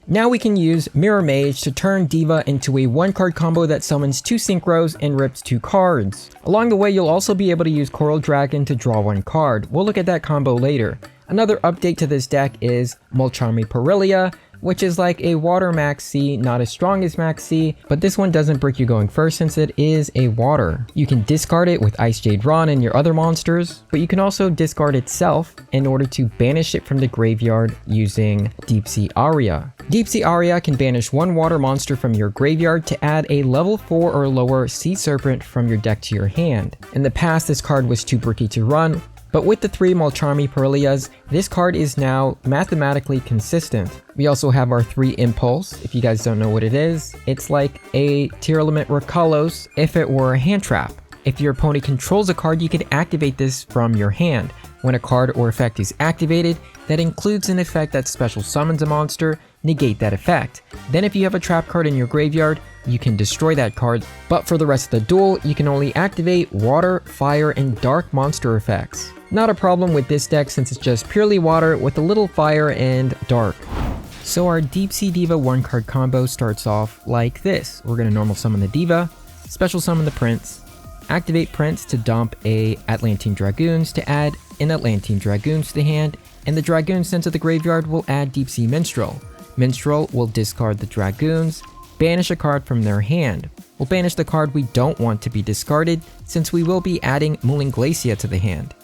Now we can use Mirror Mage to turn Diva into a 1-card combo that summons 2 synchros and rips 2 cards. Along the way, you'll also be able to use Coral Dragon to draw 1 card. We'll look at that combo later. Another update to this deck is Mulcharmy Perilia, which is like a water Max C, not as strong as Max C, but this one doesn't break you going first since it is a water. You can discard it with Icejade Ron and your other monsters, but you can also discard itself in order to banish it from the graveyard using Deep Sea Aria. Deep Sea Aria can banish 1 water monster from your graveyard to add a level 4 or lower Sea Serpent from your deck to your hand. In the past, this card was too bricky to run, but with the 3 Mulcharmy Perilias, this card is now mathematically consistent. We also have our 3 Impulse. If you guys don't know what it is, it's like a Tearlament Rakalos if it were a hand trap. If your opponent controls a card, you can activate this from your hand. When a card or effect is activated, that includes an effect that special summons a monster, negate that effect. Then if you have a trap card in your graveyard, you can destroy that card, but for the rest of the duel, you can only activate water, fire, and dark monster effects. Not a problem with this deck since it's just purely water with a little fire and dark. So our Deep Sea Diva 1-card combo starts off like this. We're going to normal summon the Diva, special summon the Prince, activate Prince to dump a Atlantean Dragoons to add an Atlantean Dragoons to the hand, and the Dragoons sent to the graveyard will add Deep Sea Minstrel. Minstrel will discard the Dragoons, banish a card from their hand. We'll banish the card we don't want to be discarded since we will be adding Mooling Glacia to the hand.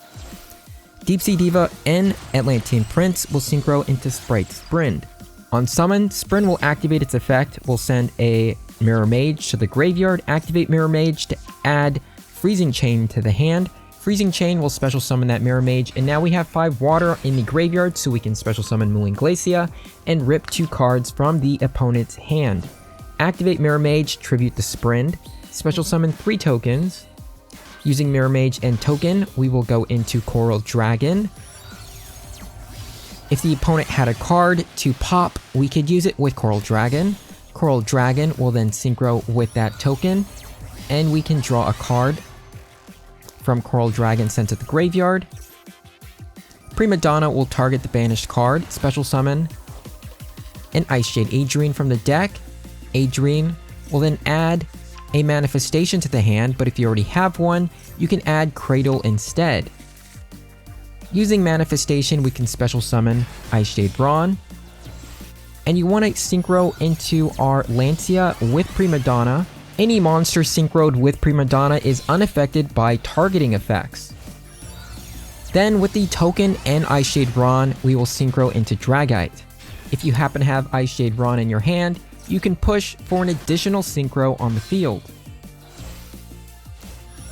Deep Sea Diva and Atlantean Prince will synchro into Sprite Sprint. On summon, Sprint will activate its effect. We'll send a Mirror Mage to the graveyard, activate Mirror Mage to add Freezing Chain to the hand. Freezing Chain will special summon that Mirror Mage, and now we have 5 water in the graveyard, so we can special summon Mooling Glacia and rip 2 cards from the opponent's hand. Activate Mirror Mage, tribute the Sprint, special summon 3 tokens. Using Mirror Mage and token, we will go into Coral Dragon. If the opponent had a card to pop, we could use it with Coral Dragon. Coral Dragon will then synchro with that token, and we can draw a card from Coral Dragon sent to the graveyard. Prima Donna will target the banished card, special summon an Icejade Adrian from the deck. Adrian will then add a manifestation to the hand, but if you already have one, you can add Cradle instead. Using manifestation, we can special summon Icejade Ron. And you want to synchro into our Lancia with Prima Donna. Any monster synchroed with Prima Donna is unaffected by targeting effects. Then with the token and Icejade Ron, we will synchro into Dragite. If you happen to have Icejade Ron in your hand, you can push for an additional synchro on the field.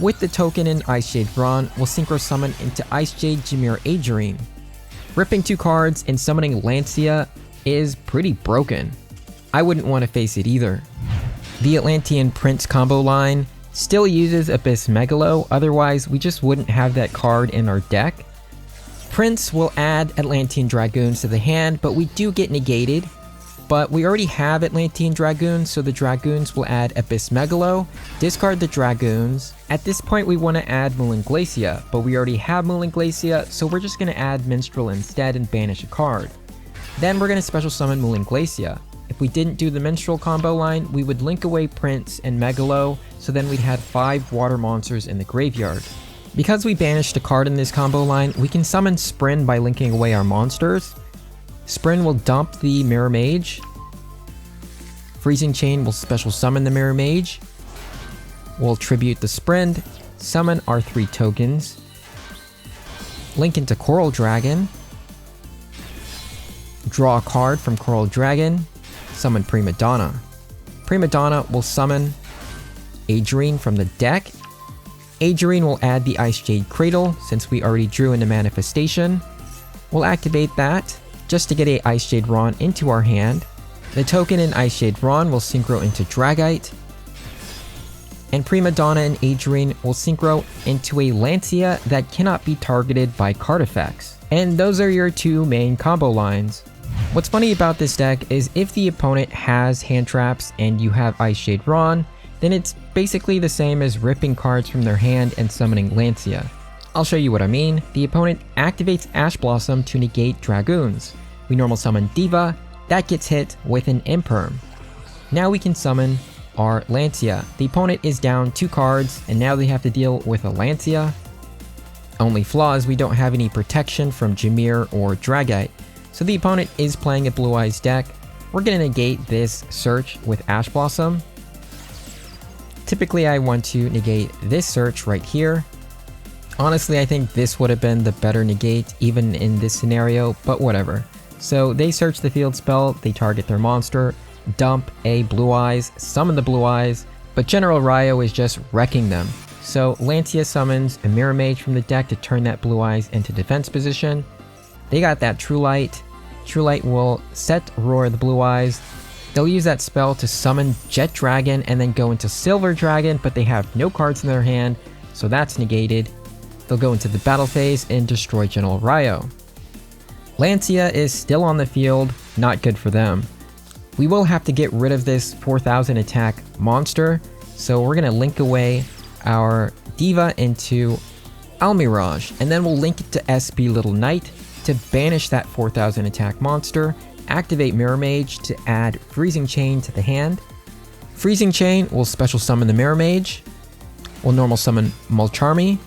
With the token and Icejade Ron, we'll synchro summon into Icejade Jameer Adrian. Ripping 2 cards and summoning Lancia is pretty broken. I wouldn't want to face it either. The Atlantean Prince combo line still uses Abyss Megalo, otherwise we just wouldn't have that card in our deck. Prince will add Atlantean Dragoons to the hand, but we do get negated. But we already have Atlantean Dragoons, so the Dragoons will add Abyss Megalo, discard the Dragoons. At this point we want to add Mooling Glacia, but we already have Mooling Glacia, so we're just going to add Minstrel instead and banish a card. Then we're going to special summon Mooling Glacia. If we didn't do the Minstrel combo line, we would link away Prince and Megalo, so then we'd have 5 water monsters in the graveyard. Because we banished a card in this combo line, we can summon Sprin by linking away our monsters. Sprin will dump the Mirror Mage. Freezing Chain will special summon the Mirror Mage. We'll tribute the Sprin, summon our 3 tokens. Link into Coral Dragon. Draw a card from Coral Dragon. Summon Prima Donna. Prima Donna will summon Adrian from the deck. Adrian will add the Icejade Cradle since we already drew into manifestation. We'll activate that just to get a Icejade Ron into our hand. The token and Icejade Ron will synchro into Dragite. And Prima Donna and Adrian will synchro into a Lancia that cannot be targeted by card effects. And those are your 2 main combo lines. What's funny about this deck is if the opponent has hand traps and you have Icejade Ron, then it's basically the same as ripping cards from their hand and summoning Lancia. I'll show you what I mean. The opponent activates Ash Blossom to negate Dragoons. We normal summon Diva, that gets hit with an Imperm. Now we can summon our Lancia. The opponent is down 2 cards, and now they have to deal with a Lancia. Only flaw is we don't have any protection from Jameer or Dragite, so the opponent is playing a Blue Eyes deck. We're going to negate this search with Ash Blossom. Typically I want to negate this search right here. Honestly, I think this would have been the better negate even in this scenario, but whatever. So they search the field spell, they target their monster, dump a Blue Eyes, summon the Blue Eyes, but General Ryo is just wrecking them. So Lancia summons a Mirror Mage from the deck to turn that Blue Eyes into defense position. They got that True Light. True Light will set Roar the Blue Eyes. They'll use that spell to summon Jet Dragon and then go into Silver Dragon, but they have no cards in their hand, so that's negated. They'll go into the battle phase and destroy General Ryo. Lancia is still on the field, not good for them. We will have to get rid of this 4000 attack monster, so we're going to link away our Diva into Almirage, and then we'll link it to SP Little Knight to banish that 4000 attack monster, activate Mirror Mage to add Freezing Chain to the hand. Freezing Chain will special summon the Mirror Mage, will normal summon Mulcharmy.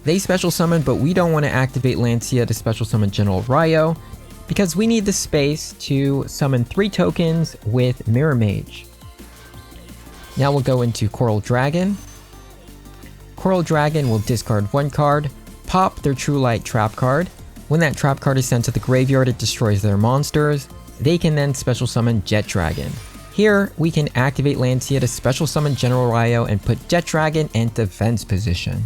They special summon, but we don't want to activate Lancia to special summon General Ryo, because we need the space to summon 3 tokens with Mirror Mage. Now we'll go into Coral Dragon. Coral Dragon will discard 1 card, pop their True Light trap card. When that trap card is sent to the graveyard, it destroys their monsters. They can then special summon Jet Dragon. Here, we can activate Lancia to special summon General Ryo and put Jet Dragon in defense position.